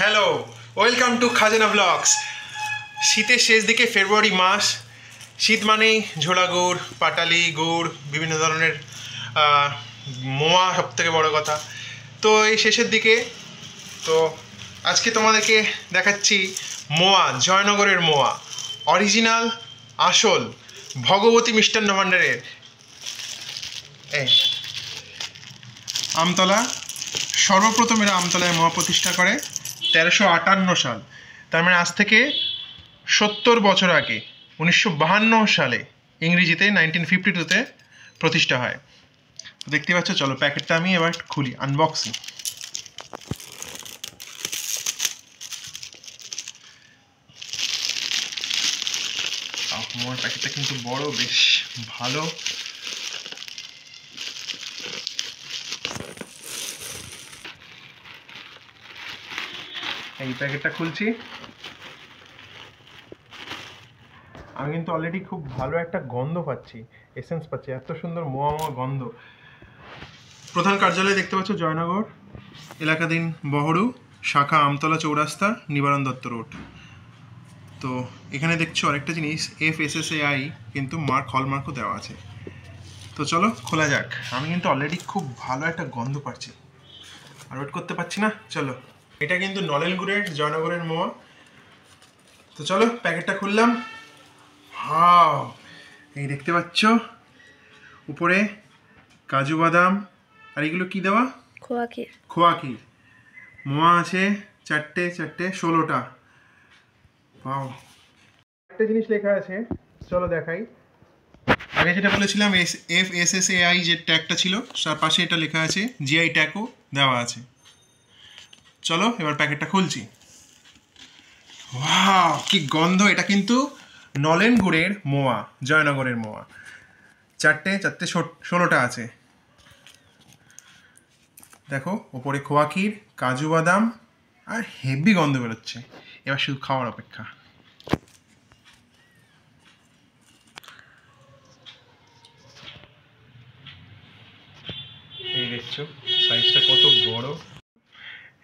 Hello, welcome to খাজানা blogs. শীতের শেষ দিকে ফেব্রুয়ারি মাস, শীত মানেই ঝোলা গুড়, পাটালি গুড়, বিভিন্ন ধরনের মোয়া, সব থেকে বড়ো কথা। তো এই শেষের দিকে তো আজকে তোমাদেরকে দেখাচ্ছি মোয়া, জয়নগরের মোয়া, অরিজিনাল আসল ভগবতী মিষ্টান্ন ভাণ্ডারের এই আমতলা। সর্বপ্রথম এরা আমতলায় মোয়া প্রতিষ্ঠা করে 1358 সাল, তার মানে আজ থেকে 70 বছর আগে 1952 সালে, ইংরেজিতে 1952-তে প্রতিষ্ঠা হয়। দেখতে পাচ্ছ, চলো প্যাকেটটা আমি এবার খুলি, আনবক্সিং। মোয়ার প্যাকেটটা কিন্তু বড়, বেশ ভালো। এই প্যাকেটটা খুলছি। আমি কিন্তু অলরেডি খুব ভালো একটা গন্ধ পাচ্ছি, এসেন্স পাচ্ছি, এত সুন্দর মোয়া মোয়া গন্ধ। প্রধান কার্যালয় দেখতে পাচ্ছ জয়নগর, এলাকাধীন বহরু, শাখা আমতলা চৌরাস্তা, নিবারণ দত্ত রোড। তো এখানে দেখছো আরেকটা জিনিস, FSSAI কিন্তু হলমার্কও দেওয়া আছে। তো চলো খোলা যাক। আমি কিন্তু অলরেডি খুব ভালো একটা গন্ধ পাচ্ছি, আর ওয়েট করতে পারছি না। চলো, এটা কিন্তু নলেন গুড়ের জয়নগরের মোয়া। তো চলো প্যাকেটটা খুললাম। হাও, এই দেখতে পাচ্ছ উপরে কাজু বাদাম, আর এগুলো কি দেওয়া? খোয়া ক্ষীর। মোয়া আছে চারটে 16টা। পাও, একটা জিনিস লেখা আছে, চলো দেখাই। আগে যেটা বলেছিলাম FSSAI যে ট্যাগটা ছিল, তার পাশে এটা লেখা আছে, GI ট্যাগও দেওয়া আছে। চলো এবার প্যাকেটটা খুলছি। ওয়াও, কি গন্ধ! এটা কিন্তু নলেন গুড়ের মোয়া, জয়নগরের মোয়া। চারটে 16টা আছে। দেখো ওপরে খোয়া ক্ষীর, কাজু বাদাম, আর হেভি গন্ধ বেরোচ্ছে। এবার শুধু খাওয়ার অপেক্ষা। এই দেখছো সাইজটা কত বড়।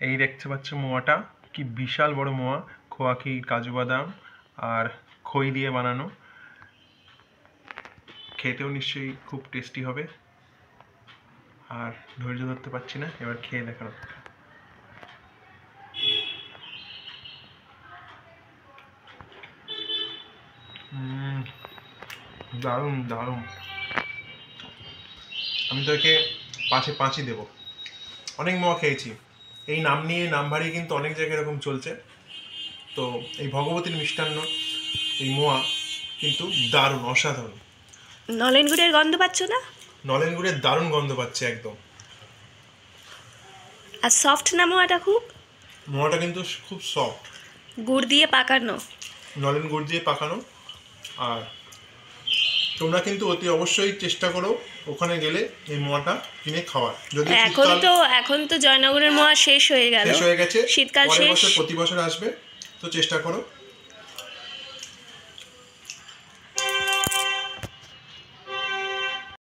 এই দেখতে পাচ্ছ মোয়াটা কি বিশাল বড় মোয়া, খোয়া ক্ষীর, কাজু বাদাম আর খই দিয়ে বানানো। খেতেও নিশ্চয়ই খুব টেস্টি হবে। আর ধৈর্য ধরতে পারছি না, এবার খেয়ে দেখার অপেক্ষা। দারুণ দারুণ। আমি তো একে 5-এ 5ই দেবো। অনেক মোয়া খেয়েছি, এই নাম নিয়ে নাম ভারিয়ে কিন্তু অনেক জায়গায় এরকম চলছে। তো এই ভগবতীর মিষ্টান্ন, এই মোয়া কিন্তু দারুণ, অসাধারণ। নলেন গুড়ের গন্ধ পাচ্ছ না? নলেন গুড়ের দারুণ গন্ধ পাচ্ছে একদম। আর সফট না মোয়াটা? মোয়াটা কিন্তু খুব সফট, গুড় দিয়ে পাকানো, নলেন গুড় দিয়ে পাকানো। আর তোমরা কিন্তু অতি অবশ্যই চেষ্টা করো ওখানে গেলে এই মোয়াটা কিনে খাওয়ার। যদি এখন তো জয়নগরের মোয়া শেষ হয়ে গেছে, শীতকাল শেষ, প্রতি বছর আসবে, তো চেষ্টা করো